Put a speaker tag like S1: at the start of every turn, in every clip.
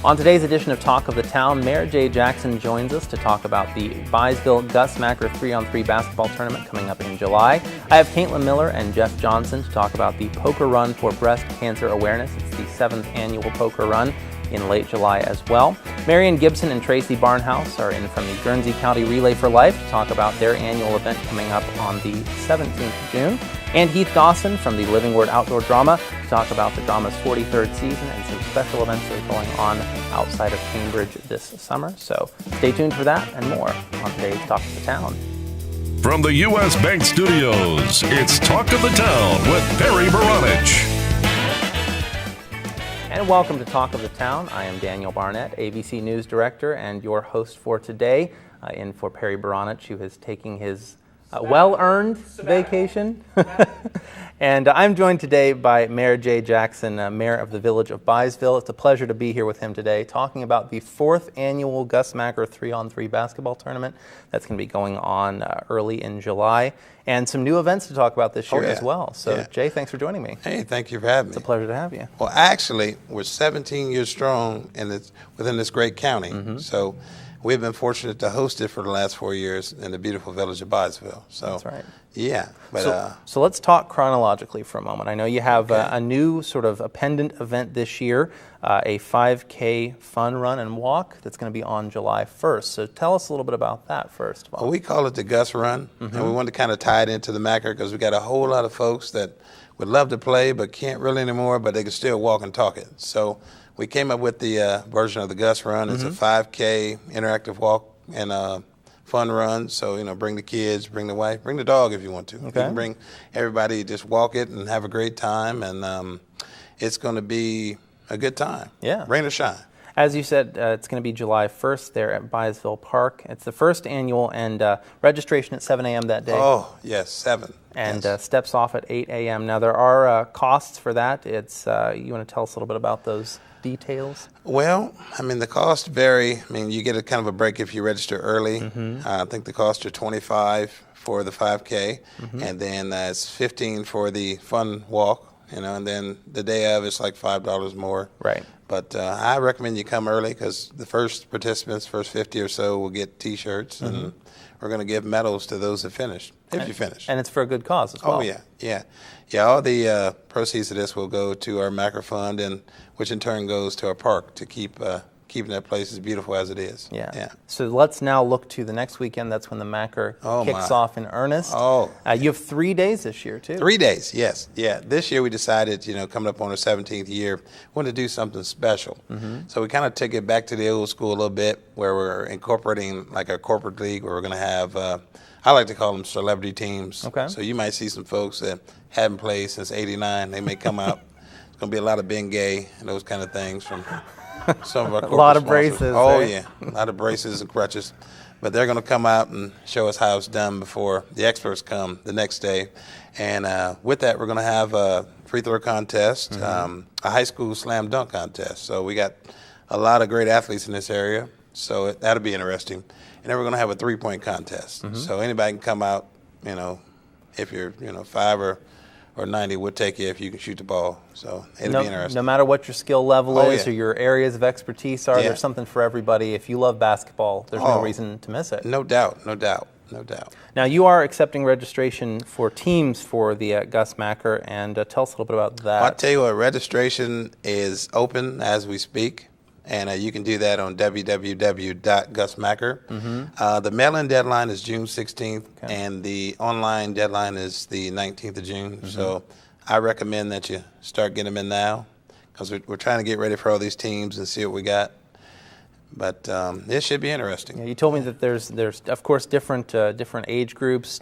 S1: On today's edition of Talk of the Town, Mayor Jay Jackson joins us to talk about the Byesville Gus Maker 3-on-3 basketball tournament coming up in July. I have Katelyn Miller and Jeff Johnson to talk about the Poker Run for Breast Cancer Awareness. It's the 7th annual Poker Run in late July as well. Marion, Gibson, and Tracy Barnhouse are in from the Guernsey County Relay for Life to talk about their annual event coming up on the 17th of June. And Heath Dawson from the Living Word Outdoor Drama to talk about the drama's 43rd season and some special events that are going on outside of Cambridge this summer. So stay tuned for that and more on today's Talk of the Town.
S2: From the U.S. Bank Studios, it's Talk of the Town with Perry Baranich.
S1: And welcome to Talk of the Town. I am Daniel Barnett, ABC News Director, and your host for today, in for Perry Baranich, who is taking his well-earned vacation. And I'm joined today by Mayor Jay Jackson, Mayor of the Village of Byesville. It's a pleasure to be here with him today, talking about the 4th annual Gus Maker 3-on-3 basketball tournament that's going to be going on early in July, and some new events to talk about this year as well. So, Jay, thanks for joining me.
S3: Hey, thank you for having me.
S1: It's a pleasure to have you.
S3: Well, actually, we're 17 years strong within this great county. So we've been fortunate to host it for the last 4 years in the beautiful village of Byesville. So
S1: that's right.
S3: Yeah. But,
S1: so let's talk chronologically for a moment. I know you have a new sort of a pendant event this year, a 5K fun run and walk that's going to be on July 1st. So tell us a little bit about that first of all.
S3: Well, we call it the Gus Run, and we wanted to kind of tie it into the Macker because we got a whole lot of folks that would love to play but can't really anymore, but they can still walk and talk it. So we came up with the version of the Gus Run. It's a 5K interactive walk and fun run. So, you know, bring the kids, bring the wife, bring the dog if you want to. You can bring everybody, just walk it and have a great time. And it's going to be a good time. Yeah. Rain or shine.
S1: As you said, it's going to be July 1st there at Byesville Park. It's the first annual, and registration at 7 a.m. that day.
S3: Oh, yes, 7.
S1: And steps off at 8 a.m. Now, there are costs for that. It's you want to tell us a little bit about those details?
S3: Well, I mean, the costs vary. I mean, you get a kind of a break if you register early. I think the costs are $25 for the 5K, and then it's $15 for the fun walk, you know, and then the day of it's like $5 more. Right. But I recommend you come early because the first participants, first 50 or so, will get T-shirts, and we're going to give medals to those that finish, if you finish.
S1: And it's for a good cause as well.
S3: Oh, yeah. All the proceeds of this will go to our Macker Fund, and which in turn goes to our park to keeping that place as beautiful as it is. Yeah.
S1: So let's now look to the next weekend. That's when the Macker kicks off in earnest. You have 3 days this year, too.
S3: 3 days, yes. Yeah. This year we decided, you know, coming up on our 17th year, we wanted to do something special. So we kind of took it back to the old school a little bit, where we're incorporating like our corporate league, where we're going to have, I like to call them celebrity teams. So you might see some folks that haven't played since '89. They may come out. It's going to be a lot of Bengay and those kind of things from some of our corporate
S1: A lot of
S3: sponsors.
S1: braces.
S3: Oh,
S1: right?
S3: yeah. A lot of braces and crutches. But they're going to come out and show us how it's done before the experts come the next day. And with that, we're going to have a free throw contest, a high school slam dunk contest. So we got a lot of great athletes in this area. So that'll be interesting. And then we're going to have a three-point contest. So anybody can come out, you know, if you're, 5 or 90, we'll take you if you can shoot the ball. So it'll be interesting.
S1: No matter what your skill level is or your areas of expertise are, there's something for everybody. If you love basketball, there's no reason to miss it.
S3: No doubt.
S1: Now, you are accepting registration for teams for the Gus Maker, and tell us a little bit about that.
S3: I'll tell you what, registration is open as we speak. And you can do that on www.gusmaker. The mail-in deadline is June 16th, and the online deadline is the 19th of June. So I recommend that you start getting them in now, because we're trying to get ready for all these teams and see what we got. But it should be interesting.
S1: Yeah, you told me that there's of course different age groups.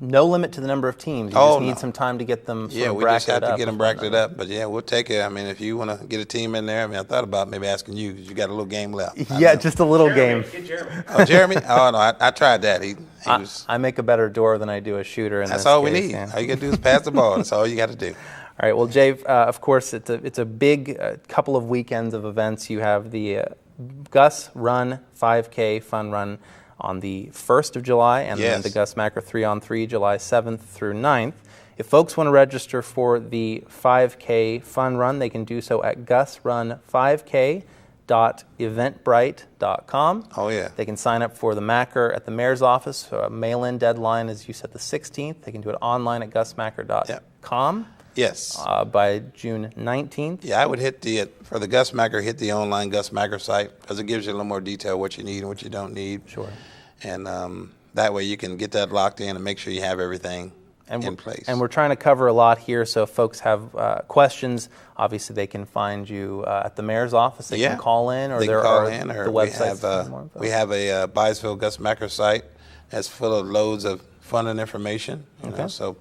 S1: No limit to the number of teams. You just need some time to get them
S3: we just have to get them bracketed up. But we'll take it. I mean, if you want to get a team in there, I mean, I thought about maybe asking you because you got a little game left.
S1: Just a little game.
S4: Get Jeremy.
S3: Oh, Jeremy? Oh, no, I tried that.
S1: I make a better door than I do a shooter.
S3: That's all we need. All you got to do is pass the ball. That's all you got to do.
S1: All right. Well, Jay, of course, it's a big couple of weekends of events. You have the Gus Run 5K Fun Run on the 1st of July, and then the Gus Maker 3-on-3, July 7th through 9th. If folks want to register for the 5K Fun Run, they can do so at gusrun5k.com. mayor.eventbrite.com.
S3: Oh, yeah.
S1: They can sign up for the Macker at the mayor's office. Mail-in deadline is, you said, the 16th. They can do it online at gusmacker.com.
S3: Yes.
S1: By June 19th.
S3: Yeah, I would for the Gus Macker, hit the online Gus Macker site, because it gives you a little more detail what you need and what you don't need.
S1: Sure.
S3: And that way you can get that locked in and make sure you have everything in place.
S1: And we're trying to cover a lot here, so if folks have questions, obviously they can find you at the mayor's office. They can call in, or there are the websites.
S3: We have a Byesville Gus Macker site that's full of loads of fun and information. You know, so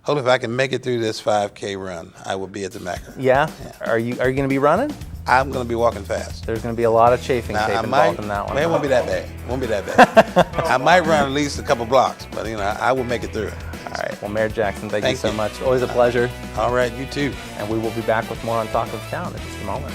S3: hopefully if I can make it through this 5K run, I will be at the Macker.
S1: Yeah? Are you going to be running?
S3: I'm going to be walking fast.
S1: There's going to be a lot of chafing tape involved in that one.
S3: It won't be that bad. It won't be that bad. I might run at least a couple blocks, but I will make it through it.
S1: All right. Well, Mayor Jackson, thank you so much. Always a pleasure.
S3: All right, you too.
S1: And we will be back with more on Talk of the Town in just a moment.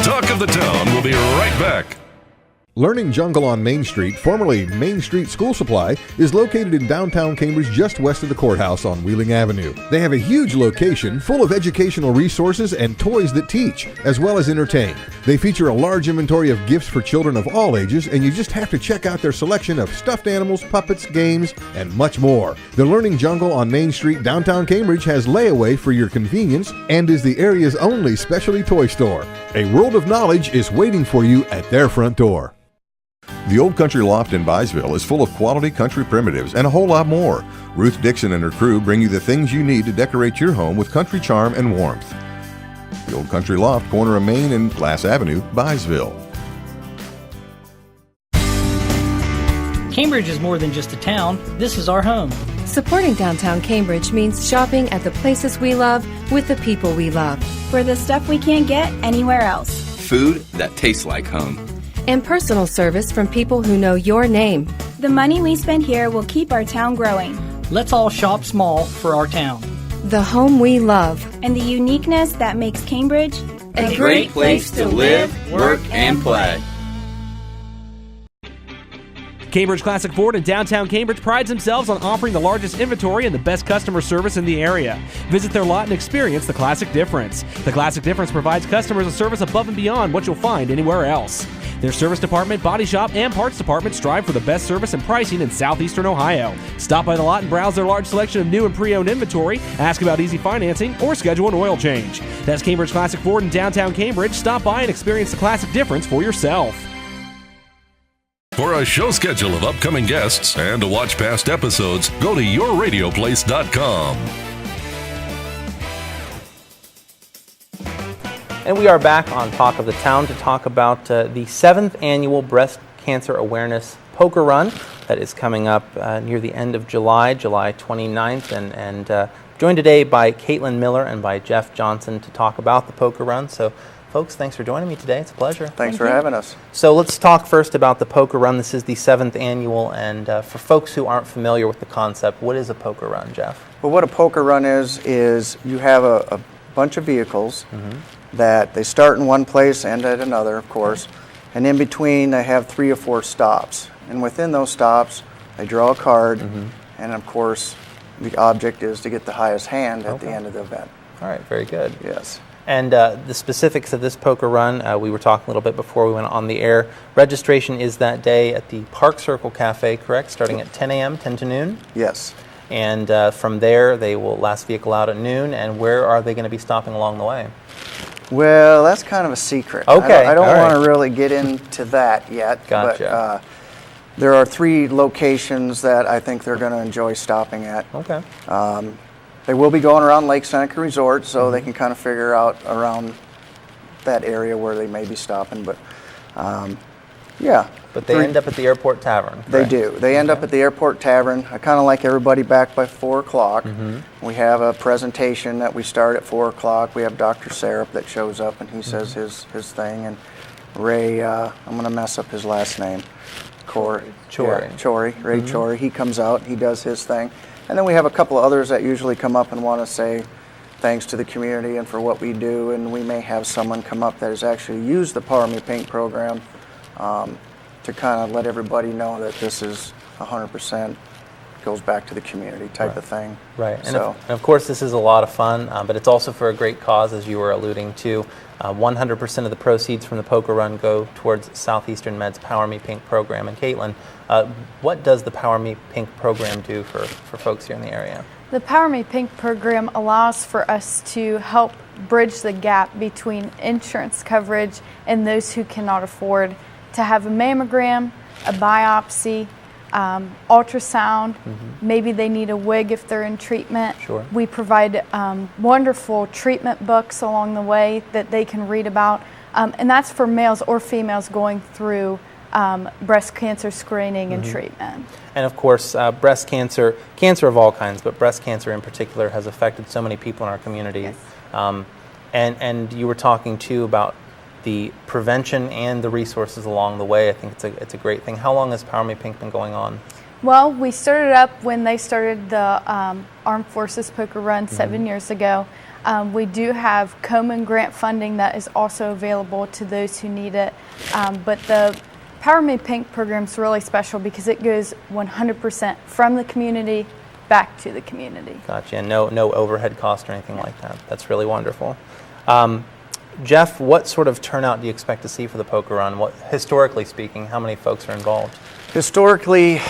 S2: Talk of the Town will be right back.
S4: Learning Jungle on Main Street, formerly Main Street School Supply, is located in downtown Cambridge just west of the courthouse on Wheeling Avenue. They have a huge location full of educational resources and toys that teach, as well as entertain. They feature a large inventory of gifts for children of all ages, and you just have to check out their selection of stuffed animals, puppets, games, and much more. The Learning Jungle on Main Street, downtown Cambridge, has layaway for your convenience and is the area's only specialty toy store. A world of knowledge is waiting for you at their front door.
S5: The Old Country Loft in Byesville is full of quality country primitives and a whole lot more. Ruth Dixon and her crew bring you the things you need to decorate your home with country charm and warmth. The Old Country Loft, corner of Main and Glass Avenue, Byesville.
S6: Cambridge is more than just a town. This is our home.
S7: Supporting downtown Cambridge means shopping at the places we love with the people we love.
S8: For the stuff we can't get anywhere else.
S9: Food that tastes like home.
S7: And personal service from people who know your name.
S8: The money we spend here will keep our town growing.
S6: Let's all shop small for our town.
S7: The home we love.
S8: And the uniqueness that makes Cambridge
S9: a great place to live, work, and play.
S10: Cambridge Classic Ford in downtown Cambridge prides themselves on offering the largest inventory and the best customer service in the area. Visit their lot and experience the Classic Difference. The Classic Difference provides customers a service above and beyond what you'll find anywhere else. Their service department, body shop, and parts department strive for the best service and pricing in Southeastern Ohio. Stop by the lot and browse their large selection of new and pre-owned inventory, ask about easy financing, or schedule an oil change. That's Cambridge Classic Ford in downtown Cambridge. Stop by and experience the Classic Difference for yourself.
S2: For a show schedule of upcoming guests and to watch past episodes, go to yourradioplace.com.
S1: And we are back on Talk of the Town to talk about the 7th Annual Breast Cancer Awareness Poker Run that is coming up near the end of July 29th. And joined today by Katelyn Miller and by Jeff Johnson to talk about the poker run. So, folks, thanks for joining me today. It's a pleasure.
S11: Thanks for having us.
S1: So let's talk first about the poker run. This is the 7th annual, and for folks who aren't familiar with the concept, what is a poker run, Jeff?
S11: Well, what a poker run is you have a bunch of vehicles that they start in one place, end at another, of course, and in between they have 3 or 4 stops. And within those stops, they draw a card, and of course, the object is to get the highest hand at the end of the event.
S1: All right, very good.
S11: Yes.
S1: And the specifics of this poker run, we were talking a little bit before we went on the air. Registration is that day at the Park Circle Cafe, correct? Starting at 10 a.m., 10 to noon?
S11: Yes.
S1: And from there, they will last vehicle out at noon. And where are they going to be stopping along the way?
S11: Well, that's kind of a secret.
S1: Okay.
S11: I don't want to really get into that yet.
S1: Gotcha.
S11: But there are 3 locations that I think they're going to enjoy stopping at.
S1: Okay.
S11: They will be going around Lake Seneca Resort, so they can kind of figure out around that area where they may be stopping. But, yeah.
S1: But they end up at the Airport Tavern, correct?
S11: They do. They end up at the Airport Tavern. I kind of like everybody back by 4 o'clock. We have a presentation that we start at 4 o'clock. We have Dr. Sarup that shows up, and he says his thing. And Ray, I'm going to mess up his last name.
S1: Chory.
S11: Yeah, Ray Chory. He comes out, he does his thing. And then we have a couple of others that usually come up and want to say thanks to the community and for what we do. And we may have someone come up that has actually used the Power Me Paint program to kind of let everybody know that this is 100% goes back to the community type of thing.
S1: Right, and,
S11: so,
S1: of course this is a lot of fun, but it's also for a great cause, as you were alluding to. 100% of the proceeds from the poker run go towards Southeastern Med's Power Me Pink program. And Katelyn, what does the Power Me Pink program do for folks here in the area?
S12: The Power Me Pink program allows for us to help bridge the gap between insurance coverage and those who cannot afford to have a mammogram, a biopsy, ultrasound. Maybe they need a wig if they're in treatment.
S1: Sure.
S12: We provide wonderful treatment books along the way that they can read about, and that's for males or females going through breast cancer screening and treatment.
S1: And of course, breast cancer of all kinds, but breast cancer in particular has affected so many people in our community.
S12: Yes.
S1: And you were talking too about the prevention and the resources along the way. I think it's a great thing. How long has Power Me Pink been going on?
S12: Well, we started up when they started the Armed Forces Poker Run 7 years ago. We do have Komen grant funding that is also available to those who need it. But the Power Me Pink program is really special because it goes 100% from the community back to the community.
S1: Gotcha. And no overhead cost or anything like that. That's really wonderful. Jeff, what sort of turnout do you expect to see for the poker run? Historically speaking, how many folks are involved?
S11: Historically,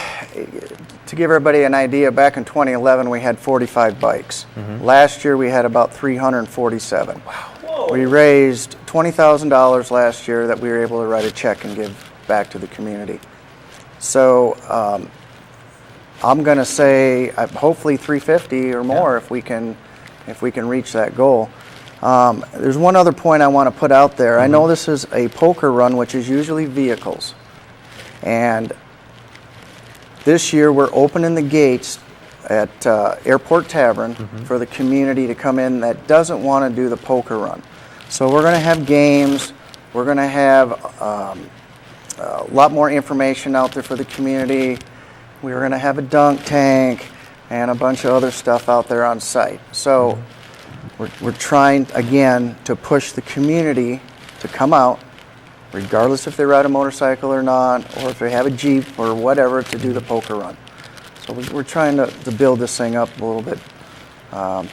S11: to give everybody an idea, back in 2011 we had 45 bikes. Last year we had about 347.
S1: Wow. Whoa.
S11: We raised $20,000 last year that we were able to write a check and give back to the community. So I'm going to say hopefully 350 or more if we can reach that goal. There's one other point I want to put out there. I know this is a poker run, which is usually vehicles. And this year we're opening the gates at Airport Tavern for the community to come in that doesn't want to do the poker run. So we're going to have games. We're going to have a lot more information out there for the community. We're going to have a dunk tank and a bunch of other stuff out there on site. So we're trying, again, to push the community to come out, regardless if they ride a motorcycle or not, or if they have a Jeep or whatever, to do the poker run. So we're trying to build this thing up a little bit to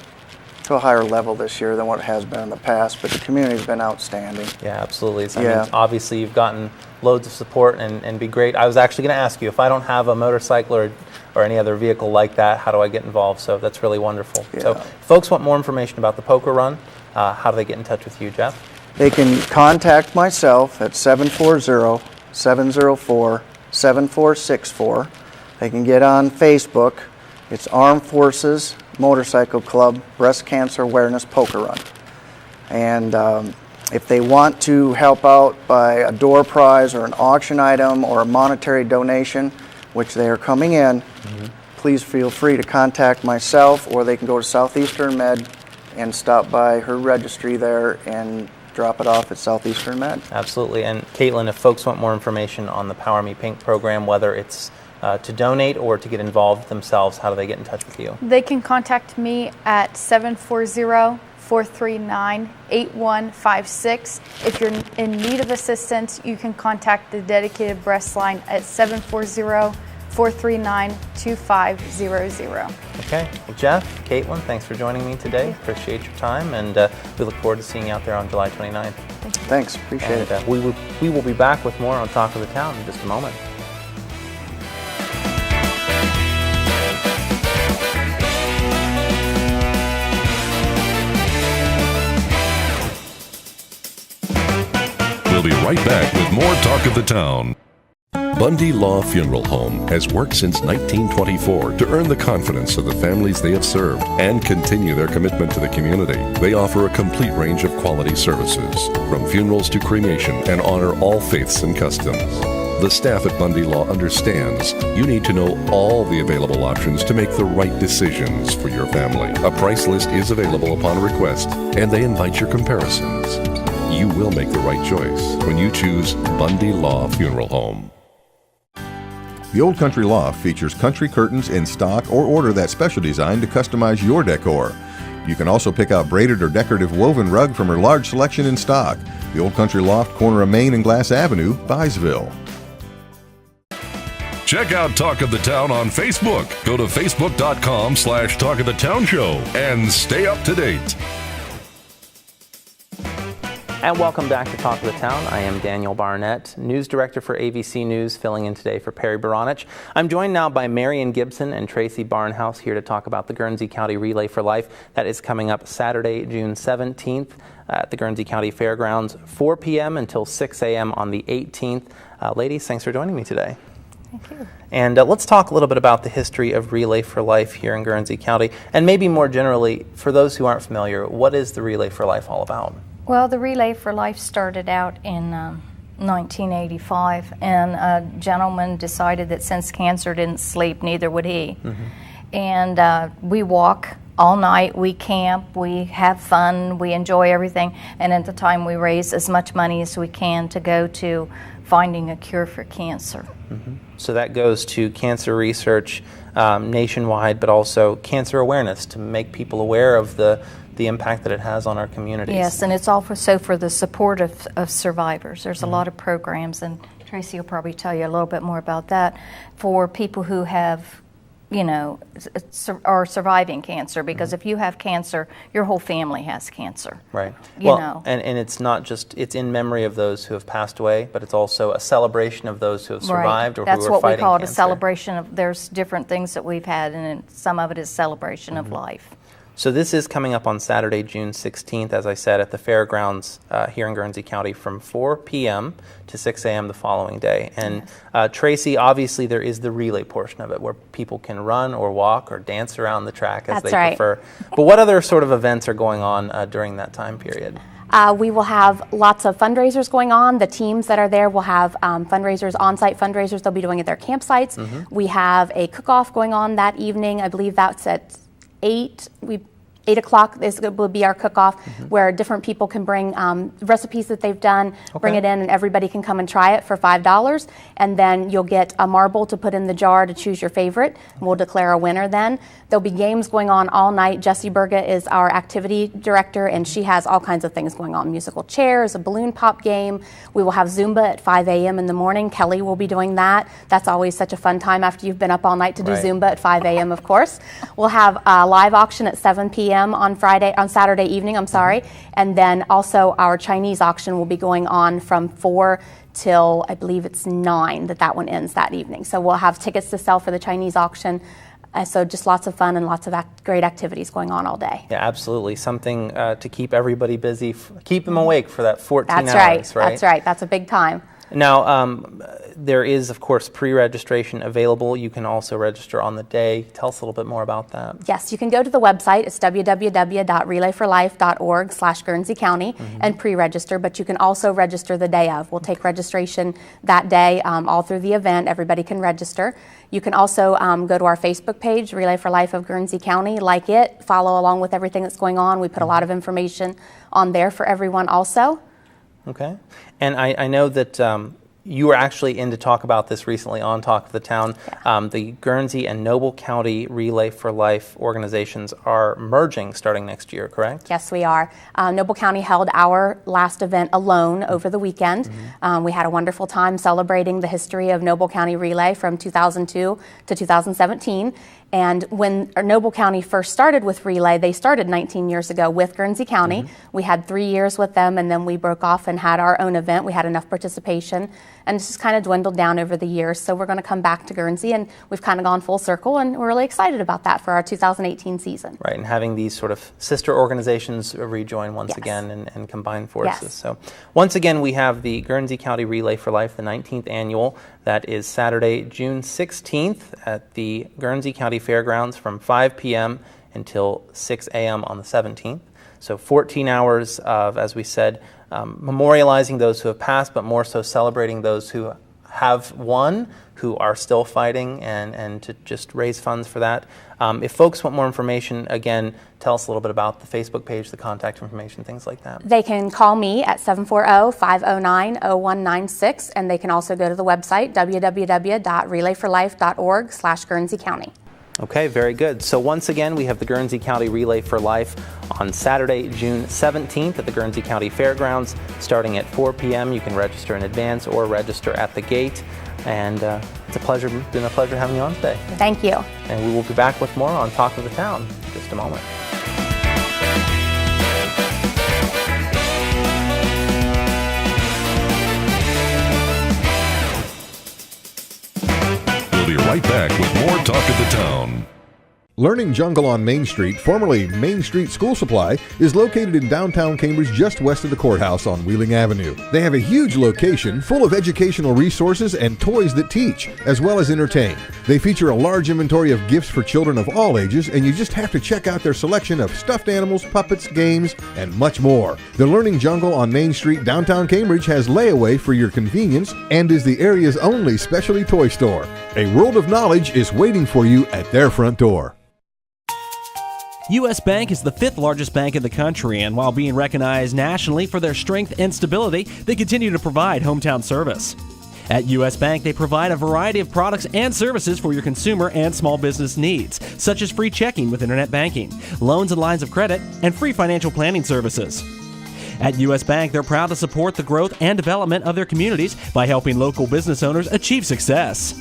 S11: a higher level this year than what it has been in the past, but the community's been outstanding.
S1: Yeah, absolutely. So, I mean, obviously you've gotten loads of support and be great. I was actually going to ask you, if I don't have a motorcycle or any other vehicle like that, how do I get involved? So that's really wonderful.
S11: Yeah.
S1: So if folks want more information about the poker run, how do they get in touch with you, Jeff?
S11: They can contact myself at 740-704-7464. They can get on Facebook. It's Armed Forces Motorcycle Club Breast Cancer Awareness Poker Run. And if they want to help out by a door prize or an auction item or a monetary donation, which they are coming in, please feel free to contact myself, or they can go to Southeastern Med and stop by her registry there and drop it off at Southeastern Med.
S1: Absolutely. And Katelyn, if folks want more information on the Power Me Pink program, whether it's to donate or to get involved themselves, how do they get in touch with you?
S12: They can contact me at 740-439-8156. If you're in need of assistance, you can contact the dedicated breast line at 740-439-2500.
S1: Okay. Well, Jeff, Katelyn, thanks for joining me today. Appreciate your time, and we look forward to seeing you out there on July 29th.
S11: Thanks. Appreciate it.
S1: We will be back with more on Talk of the Town in just a moment.
S2: We'll be right back with more Talk of the Town. Bundy Law Funeral Home has worked since 1924 to earn the confidence of the families they have served and continue their commitment to the community. They offer a complete range of quality services, from funerals to cremation, and honor all faiths and customs. The staff at Bundy Law understands you need to know all the available options to make the right decisions for your family. A price list is available upon request, and they invite your comparisons. You will make the right choice when you choose Bundy Law Funeral Home.
S5: The Old Country Loft features country curtains in stock or order that special design to customize your decor. You can also pick out braided or decorative woven rug from her large selection in stock. The Old Country Loft, corner of Main and Glass Avenue, Byesville.
S2: Check out Talk of the Town on Facebook. Go to facebook.com/Talk of the Town Show and stay up to date.
S1: And welcome back to Talk of the Town. I am Daniel Barnett, News Director for AVC News, filling in today for Perry Baranich. I'm joined now by Marion Gibson and Tracy Barnhouse here to talk about the Guernsey County Relay for Life. That is coming up Saturday, June 17th at the Guernsey County Fairgrounds, 4 p.m. until 6 a.m. on the 18th. Ladies, thanks for joining me today.
S12: Thank you.
S1: And let's talk a little bit about the history of Relay for Life here in Guernsey County. And maybe more generally, for those who aren't familiar, what is the Relay for Life all about?
S13: Well, the Relay for Life started out in 1985, and a gentleman decided that since cancer didn't sleep, neither would he. And we walk all night, we camp, we have fun, we enjoy everything, and at the time we raise as much money as we can to go to finding a cure for cancer.
S1: So that goes to cancer research nationwide, but also cancer awareness to make people aware of the impact that it has on our communities.
S13: Yes, and it's also for the support of survivors. There's a lot of programs, and Tracy will probably tell you a little bit more about that, for people who have, you know, are surviving cancer, because if you have cancer, your whole family has cancer.
S1: Right.
S13: You know.
S1: And it's not just, it's in memory of those who have passed away, but it's also a celebration of those who have survived or
S13: That's
S1: who are fighting
S13: cancer. That's what we call it,
S1: cancer.
S13: a celebration of, there's different things that we've had, and some of it is celebration of life.
S1: So this is coming up on Saturday, June 16th, as I said, at the Fairgrounds here in Guernsey County from 4 p.m. to 6 a.m. the following day. And Tracy, obviously there is the relay portion of it where people can run or walk or dance around the track as they prefer. But what other sort of events are going on during that time period?
S14: We will have lots of fundraisers going on. The teams that are there will have fundraisers, on-site fundraisers they'll be doing at their campsites. We have a cook-off going on that evening. I believe that's at 8 o'clock will be our cook-off, where different people can bring recipes that they've done, bring it in, and everybody can come and try it for $5. And then you'll get a marble to put in the jar to choose your favorite. We'll declare a winner then. There'll be games going on all night. Jessie Burga is our activity director, and she has all kinds of things going on. Musical chairs, a balloon pop game. We will have Zumba at 5 a.m. in the morning. Kelly will be doing that. That's always such a fun time after you've been up all night to do Zumba at 5 a.m., of course. We'll have a live auction at 7 p.m. on Saturday evening, and then also our Chinese auction will be going on from 4 till I believe it's 9 that one ends that evening. So we'll have tickets to sell for the Chinese auction. So just lots of fun and lots of great activities going on all day.
S1: Yeah, absolutely. Something to keep everybody busy, keep them awake for that 14
S14: hours,
S1: right?
S14: That's right. That's a big time.
S1: Now, there is, of course, pre-registration available. You can also register on the day. Tell us a little bit more about that.
S14: Yes, you can go to the website. It's www.relayforlife.org/Guernsey County and pre-register, but you can also register the day of. We'll take registration that day all through the event. Everybody can register. You can also go to our Facebook page, Relay for Life of Guernsey County, like it, follow along with everything that's going on. We put a lot of information on there for everyone also.
S1: Okay. And I know that you were actually in to talk about this recently on Talk of the Town. The Guernsey and Noble County Relay for Life organizations are merging starting next year, correct?
S14: Yes, we are. Noble County held our last event alone over the weekend. We had a wonderful time celebrating the history of Noble County Relay from 2002 to 2017. And when Noble County first started with Relay, they started 19 years ago with Guernsey County. We had 3 years with them, and then we broke off and had our own event. We had enough participation, and it's just kind of dwindled down over the years. So we're going to come back to Guernsey, and we've kind of gone full circle, and we're really excited about that for our 2018 season.
S1: Right, and having these sort of sister organizations rejoin once again and combine forces.
S14: Yes.
S1: So once again, we have the Guernsey County Relay for Life, the 19th annual. That is Saturday, June 16th at the Guernsey County Fairgrounds from 5 p.m. until 6 a.m. on the 17th. So 14 hours of, as we said, memorializing those who have passed, but more so celebrating those who have won, who are still fighting, and to just raise funds for that. If folks want more information, again, tell us a little bit about the Facebook page, the contact information, things like that.
S14: They can call me at 740-509-0196, and they can also go to the website, www.relayforlife.org/Guernsey County.
S1: Okay, very good. So once again, we have the Guernsey County Relay for Life on Saturday, June 17th at the Guernsey County Fairgrounds, starting at 4 p.m. You can register in advance or register at the gate. And it's been a pleasure having you on today.
S14: Thank you.
S1: And we will be back with more on Talk of the Town in just a moment.
S2: We'll be right back with more Talk of the Town.
S4: Learning Jungle on Main Street, formerly Main Street School Supply, is located in downtown Cambridge just west of the courthouse on Wheeling Avenue. They have a huge location full of educational resources and toys that teach, as well as entertain. They feature a large inventory of gifts for children of all ages, and you just have to check out their selection of stuffed animals, puppets, games, and much more. The Learning Jungle on Main Street, downtown Cambridge, has layaway for your convenience and is the area's only specialty toy store. A world of knowledge is waiting for you at their front door.
S10: U.S. Bank is the 5th largest bank in the country, and while being recognized nationally for their strength and stability, they continue to provide hometown service. At U.S. Bank, they provide a variety of products and services for your consumer and small business needs, such as free checking with internet banking, loans and lines of credit, and free financial planning services. At U.S. Bank, they're proud to support the growth and development of their communities by helping local business owners achieve success.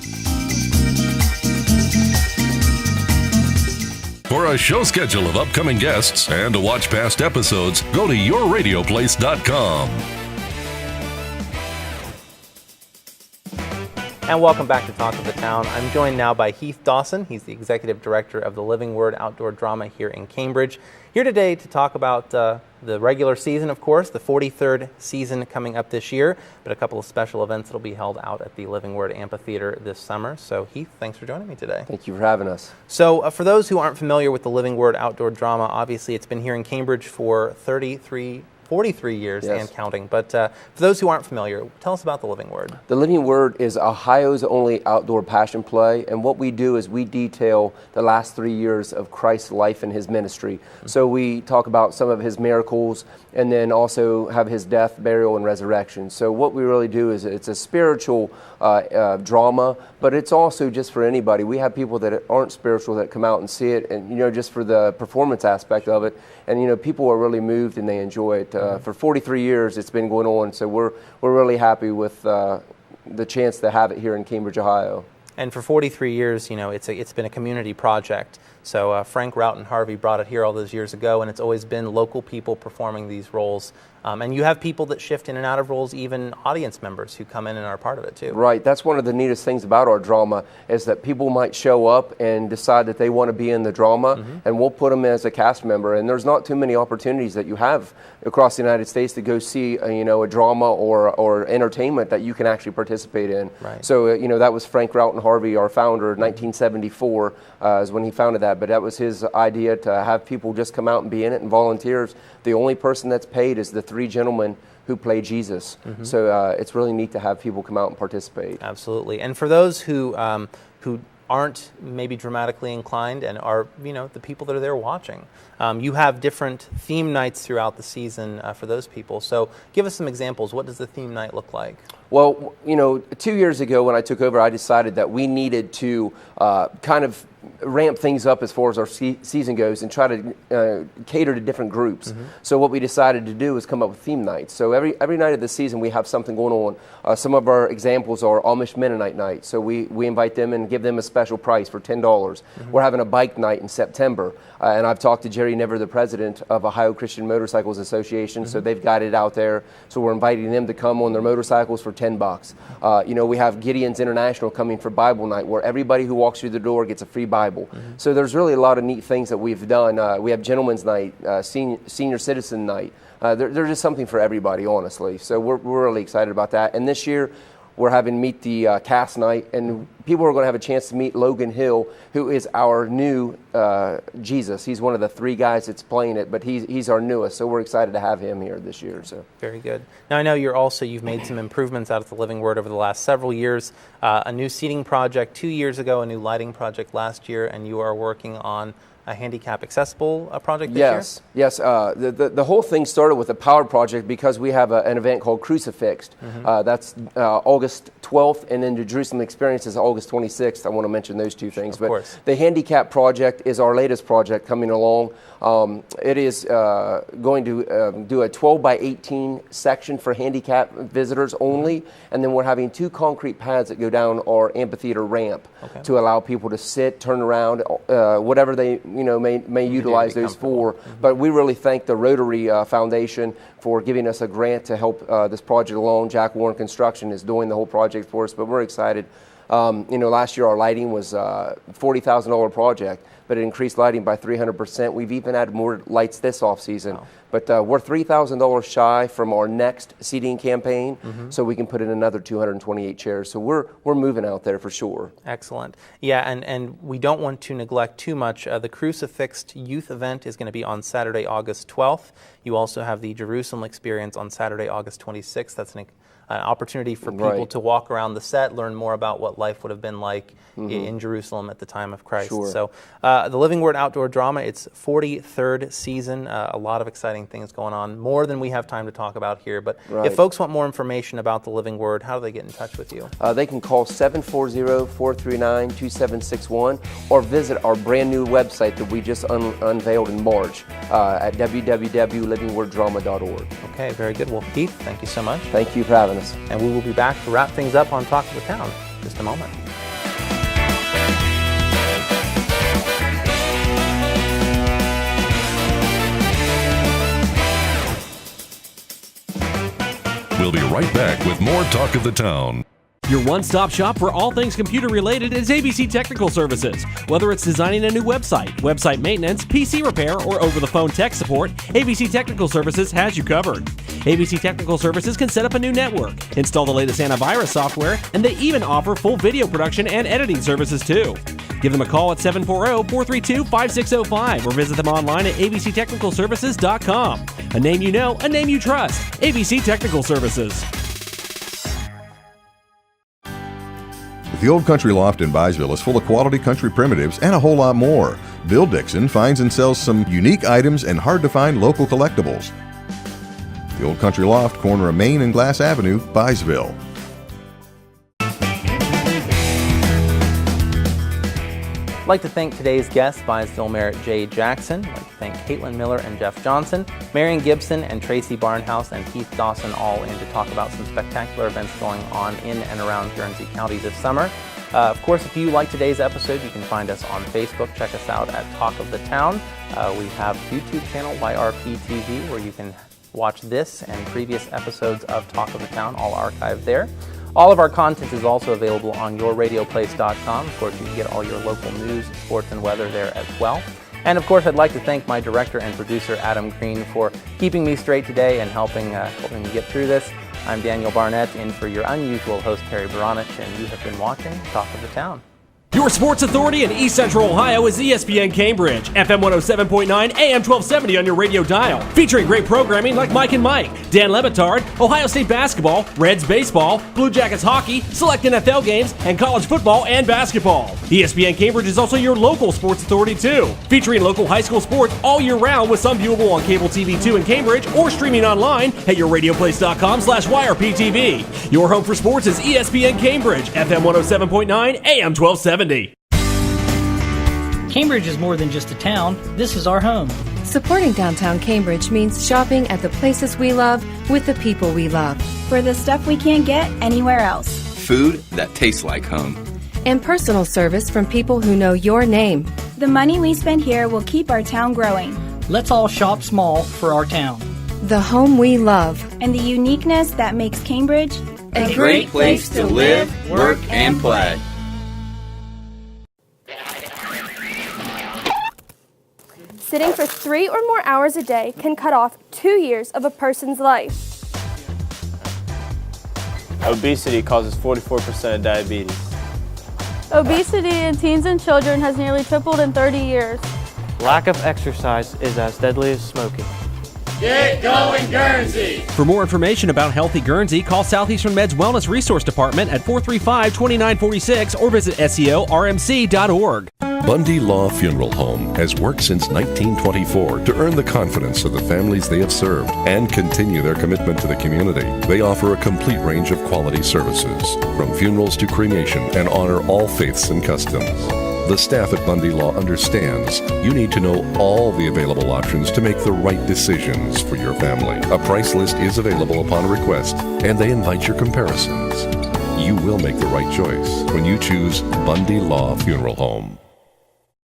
S2: For a show schedule of upcoming guests and to watch past episodes, go to yourradioplace.com.
S1: And welcome back to Talk of the Town. I'm joined now by Heath Dawson. He's the Executive Director of the Living Word Outdoor Drama here in Cambridge. Here today to talk about the regular season, of course, the 43rd season coming up this year, but a couple of special events that will be held out at the Living Word Amphitheater this summer. So Heath, thanks for joining me today.
S15: Thank you for having us.
S1: So for those who aren't familiar with the Living Word Outdoor Drama, obviously it's been here in Cambridge for 43 years and counting. But for those who aren't familiar, tell us about the Living Word.
S15: The Living Word is Ohio's only outdoor passion play, and what we do is we detail the last 3 years of Christ's life and his ministry. Mm-hmm. So we talk about some of his miracles and then also have his death, burial, and resurrection. So what we really do is it's a spiritual drama, but it's also just for anybody. We have people that aren't spiritual that come out and see it, and just for the performance aspect of it, and people are really moved and they enjoy it. For 43 years it's been going on, so we're really happy with the chance to have it here in Cambridge, Ohio.
S1: And for 43 years, it's been a community project. So Frank, Rout, and Harvey brought it here all those years ago, and it's always been local people performing these roles. And you have people that shift in and out of roles, even audience members who come in and are part of it too.
S15: Right. That's one of the neatest things about our drama is that people might show up and decide that they want to be in the drama, and we'll put them as a cast member. And there's not too many opportunities that you have across the United States to go see a drama or entertainment that you can actually participate in.
S1: Right.
S15: So that was Frank Rout and Harvey, our founder, 1974 is when he founded that. But that was his idea, to have people just come out and be in it, and volunteers. The only person that's paid is the 3 gentlemen who play Jesus. So it's really neat to have people come out and participate.
S1: Absolutely. And for those who aren't maybe dramatically inclined and are the people that are there watching, you have different theme nights throughout the season for those people. So give us some examples. What does the theme night look like?
S15: Well, 2 years ago when I took over, I decided that we needed to kind of ramp things up as far as our season goes and try to cater to different groups. So what we decided to do is come up with theme nights. So every night of the season we have something going on. Some of our examples are Amish Mennonite night. So we invite them and give them a special price for $10. We're having a bike night in September. And I've talked to Jerry Never, the president of Ohio Christian Motorcycles Association. So they've got it out there. So we're inviting them to come on their motorcycles for $10. We have Gideon's International coming for Bible night, where everybody who walks through the door gets a free Bible. So there's really a lot of neat things that we've done. We have Gentleman's Night, Senior Citizen Night. There's just something for everybody, honestly. So we're really excited about that. And this year, we're having Meet the Cast Night, and people are going to have a chance to meet Logan Hill, who is our new Jesus. He's one of the 3 guys that's playing it, but he's our newest, so we're excited to have him here this year. So
S1: very good. Now I know you've made some improvements out at the Living Word over the last several years. A new seating project 2 years ago, a new lighting project last year, and you are working on a handicap accessible project this year?
S15: Yes. The whole thing started with a power project because we have an event called Crucifixed. That's August 12th, and then the Jerusalem Experience is August August 26th. I want to mention those two things.
S1: Of course.
S15: The handicap project is our latest project coming along. It is going to do a 12 by 18 section for handicap visitors only, and then we're having 2 concrete pads that go down our amphitheater ramp to allow people to sit, turn around, whatever they may utilize those for. But we really thank the Rotary Foundation for giving us a grant to help this project along. Jack Warren Construction is doing the whole project for us, but we're excited. Last year our lighting was a $40,000 project, but it increased lighting by 300%. We've even added more lights this off season. Wow. But we're $3,000 shy from our next seating campaign, so we can put in another 228 chairs. So we're moving out there for sure.
S1: Excellent. Yeah, and we don't want to neglect too much. The Crucifixed Youth event is going to be on Saturday, August 12th. You also have the Jerusalem Experience on Saturday, August 26th. That's an opportunity for people to walk around the set, learn more about what life would have been like in Jerusalem at the time of Christ.
S15: Sure.
S1: So the Living Word Outdoor Drama, it's 43rd season, a lot of exciting things going on, more than we have time to talk about here. But if folks want more information about the Living Word, how do they get in touch with you?
S15: They can call 740-439-2761 or visit our brand new website that we just unveiled in March at www.livingworddrama.org.
S1: Okay, very good. Well, Heath, thank you so much.
S15: Thank you for having us.
S1: And we will be back to wrap things up on Talk of the Town in just a moment.
S2: We'll be right back with more Talk of the Town.
S10: Your one-stop shop for all things computer-related is ABC Technical Services. Whether it's designing a new website, website maintenance, PC repair, or over-the-phone tech support, ABC Technical Services has you covered. ABC Technical Services can set up a new network, install the latest antivirus software, and they even offer full video production and editing services too. Give them a call at 740-432-5605 or visit them online at abctechnicalservices.com. A name you know, a name you trust. ABC Technical Services.
S5: The Old Country Loft in Byesville is full of quality country primitives and a whole lot more. Bill Dixon finds and sells some unique items and hard-to-find local collectibles. The Old Country Loft, corner of Main and Glass Avenue, Byesville.
S1: I'd like to thank today's guests, Byesville Mayor Jay Jackson. I'd like to thank Katelyn Miller and Jeff Johnson, Marion Gibson and Tracy Barnhouse, and Heath Dawson all in to talk about some spectacular events going on in and around Guernsey County this summer. Of course, if you like today's episode, you can find us on Facebook. Check us out at Talk of the Town. We have a YouTube channel, YRPTV, where you can watch this and previous episodes of Talk of the Town, all archived there. All of our content is also available on yourradioplace.com. Of course, you can get all your local news, sports, and weather there as well. And of course, I'd like to thank my director and producer, Adam Green, for keeping me straight today and helping me get through this. I'm Daniel Barnett, in for your unusual host, Terry Baranich, and you have been watching Talk of the Town.
S10: Your sports authority in East Central Ohio is ESPN Cambridge, FM 107.9, AM 1270 on your radio dial. Featuring great programming like Mike and Mike, Dan Lebitard, Ohio State basketball, Reds baseball, Blue Jackets hockey, select NFL games, and college football and basketball. ESPN Cambridge is also your local sports authority too. Featuring local high school sports all year round, with some viewable on cable TV 2 in Cambridge or streaming online at yourradioplace.com/YRPTV. Your home for sports is ESPN Cambridge, FM 107.9, AM 1270.
S6: Cambridge is more than just a town. This is our home.
S7: Supporting downtown Cambridge means shopping at the places we love with the people we love.
S8: For the stuff we can't get anywhere else.
S9: Food that tastes like home.
S7: And personal service from people who know your name.
S8: The money we spend here will keep our town growing.
S6: Let's all shop small for our town.
S7: The home we love.
S8: And the uniqueness that makes Cambridge
S9: a great place to live, work, and play.
S16: Sitting for 3 or more hours a day can cut off 2 years of a person's life.
S17: Obesity causes 44% of diabetes.
S18: Obesity in teens and children has nearly tripled in 30 years.
S17: Lack of exercise is as deadly as smoking.
S9: Get going, Guernsey!
S10: For more information about Healthy Guernsey, call Southeastern Med's Wellness Resource Department at 435-2946 or visit SEORMC.org.
S2: Bundy Law Funeral Home has worked since 1924 to earn the confidence of the families they have served and continue their commitment to the community. They offer a complete range of quality services, from funerals to cremation, and honor all faiths and customs. The staff at Bundy Law understands you need to know all the available options to make the right decisions for your family. A price list is available upon request, and they invite your comparisons. You will make the right choice when you choose Bundy Law Funeral Home.